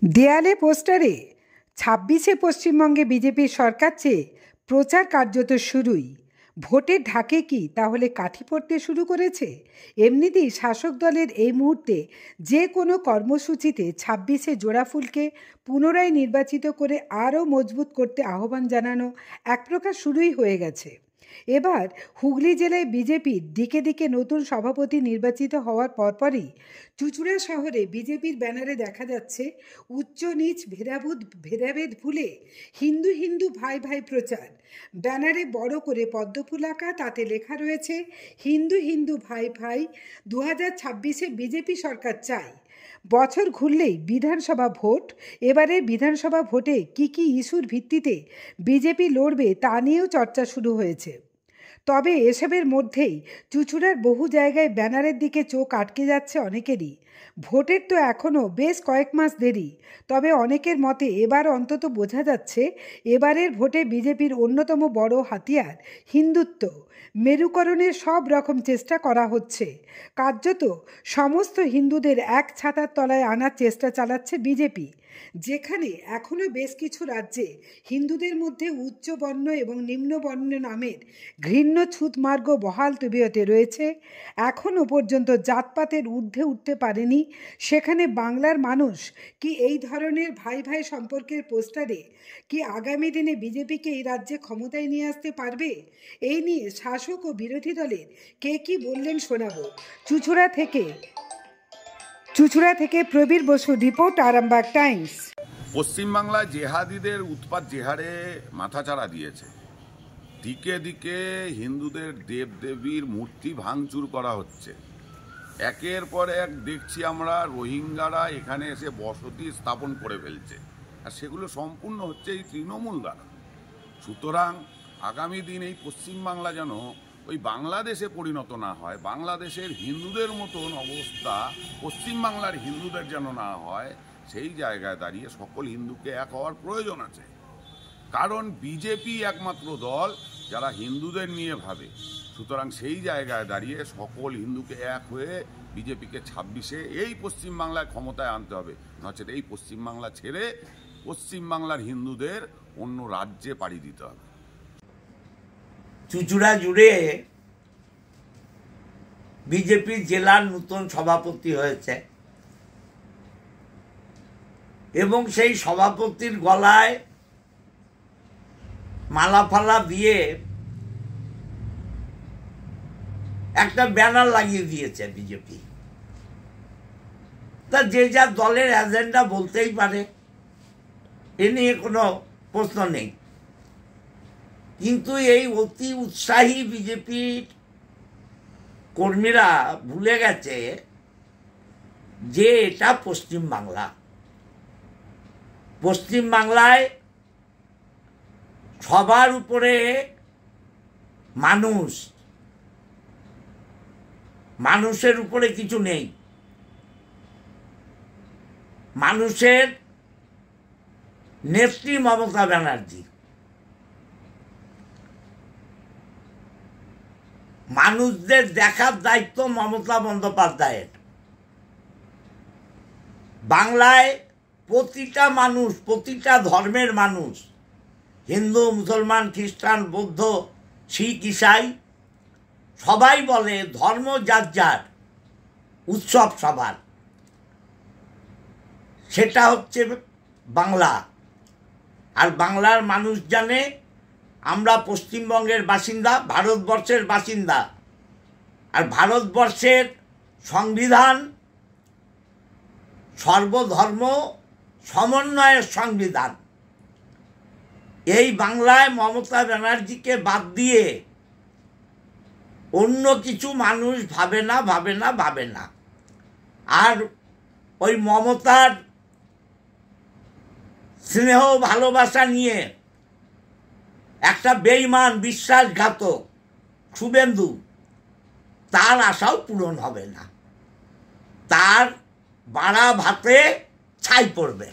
দেয়ালে পোস্টারে ২৬শে পশ্চিমবঙ্গে বিজেপির সরকার চেয়ে প্রচার কার্যত শুরুই। ভোটের ঢাকে কি তাহলে কাঠি পড়তে শুরু করেছে? এমনিতেই শাসক দলের এই মুহূর্তে যে কোনো কর্মসূচিতে ২৬শে জোড়াফুলকে পুনরায় নির্বাচিত করে আরও মজবুত করতে আহ্বান জানানো এক প্রকার শুরুই হয়ে গেছে। এবার হুগলি জেলায় বিজেপির দিকে দিকে নতুন সভাপতি নির্বাচিত হওয়ার পরপরই চুঁচুড়া শহরে বিজেপির ব্যানারে দেখা যাচ্ছে উচ্চ নীচ ভেদাভেদ ভুলে হিন্দু হিন্দু ভাই ভাই প্রচার। ব্যানারে বড় করে পদ্মফুল আঁকা, তাতে লেখা রয়েছে হিন্দু হিন্দু ভাই ভাই, 2026-এ বিজেপি সরকার চাই। বছর ঘুরলেই বিধানসভা ভোট। এবারের বিধানসভা ভোটে কি কি ইস্যুর ভিত্তিতে বিজেপি লড়বে তা নিয়েও চর্চা শুরু হয়েছে। তবে এসবের মধ্যেই চুঁচুড়ার বহু জায়গায় ব্যানারের দিকে চোখ আটকে যাচ্ছে অনেকেরই। ভোটের তো এখনও বেশ কয়েক মাস দেরি, তবে অনেকের মতে এবার অন্তত বোঝা যাচ্ছে এবারের ভোটে বিজেপির অন্যতম বড় হাতিয়ার হিন্দুত্ব। মেরুকরণের সব রকম চেষ্টা করা হচ্ছে। কার্যত সমস্ত হিন্দুদের এক ছাতার তলায় আনার চেষ্টা চালাচ্ছে বিজেপি। যেখানে এখনও বেশ কিছু রাজ্যে হিন্দুদের মধ্যে উচ্চবর্ণ এবং নিম্নবর্ণ নামের ঘৃণ্য ছুঁতমার্গ বহাল তবিয়তে রয়েছে, এখনও পর্যন্ত জাতপাতের ঊর্ধ্বে উঠতে পারেনি, সেখানে বাংলার মানুষ কি এই ধরনের ভাই ভাই সম্পর্কের পোস্টারে কি আগামী দিনে বিজেপিকে এই রাজ্যে ক্ষমতায় নিয়ে আসতে পারবে? এই নিয়ে শাসক ও বিরোধী দলের কে কি বললেন শোনাবো। চুঁচুড়া থেকে প্রবীর বসু রিপোর্ট, আরামবাগ টাইমস। পশ্চিমবাংলায় জেহাদিদের উৎপাত যে হারে মাথাচাড়া দিয়েছে, দিকে দিকে হিন্দুদের দেবদেবীর মূর্তি ভাঙচুর করা হচ্ছে। একের পর এক দেখছি আমরা রোহিঙ্গারা এখানে এসে বসতি স্থাপন করে ফেলছে, আর সেগুলো সম্পূর্ণ হচ্ছে এই তৃণমূল দ্বারা। সুতরাং আগামী দিন এই পশ্চিমবাংলা যেন ওই বাংলাদেশে পরিণত না হয়, বাংলাদেশের হিন্দুদের মতন অবস্থা পশ্চিমবাংলার হিন্দুদের যেন না হয়, সেই জায়গায় দাঁড়িয়ে সকল হিন্দুকে এক হওয়ার প্রয়োজন আছে। কারণ বিজেপি একমাত্র দল যারা হিন্দুদের নিয়ে ভাবে। সুতরাং সেই জায়গায় দাঁড়িয়ে সকল হিন্দুকে এক হয়ে বিজেপিকে 26-এ এই পশ্চিমবাংলায় ক্ষমতায় আনতে হবে, নচেত এই পশ্চিমবাংলা ছেড়ে পশ্চিমবাংলার হিন্দুদের অন্য রাজ্যে পাড়ি দিতে হবে। চুঁচুড়া জুড়ে বিজেপির জেলার নতুন সভাপতি হয়েছে এবং সেই সভাপতির গলায় মালাফালা দিয়ে একটা ব্যানার লাগিয়ে দিয়েছে বিজেপি। তা যে যা দলের এজেন্ডা বলতেই পারে, এ নিয়ে কোনো প্রশ্ন নেই, কিন্তু এই অতি উৎসাহী বিজেপির কর্মীরা ভুলে গেছে যে এটা পশ্চিমবাংলা। পশ্চিমবাংলায় সবার উপরে মানুষ, মানুষের উপরে কিছু নেই। মানুষের নেত্রী মমতা ব্যানার্জি, মানুষদের দেখার দায়িত্ব মমতা বন্দ্যোপাধ্যায়ের। বাংলায় প্রতিটা মানুষ, প্রতিটা ধর্মের মানুষ, হিন্দু, মুসলমান, খ্রিস্টান, বৌদ্ধ, শিখ, ইসাই, সবাই বলে ধর্ম যার যার, উৎসব সবার। সেটা হচ্ছে বাংলা। আর বাংলার মানুষ জানে আমরা পশ্চিমবঙ্গের বাসিন্দা, ভারতবর্ষের বাসিন্দা। আর ভারতবর্ষের সংবিধান সর্বধর্ম সমন্বয়ের সংবিধান। এই বাংলায় মমতা ব্যানার্জিকে বাদ দিয়ে অন্য কিছু মানুষ ভাবে না। আর ওই মমতার স্নেহ ভালোবাসা নিয়ে একটা বেঈমান বিশ্বাসঘাতক শুভেন্দু, তার আশাও পূরণ হবে না, তার বাড়া ভাতে ছাই পড়বে।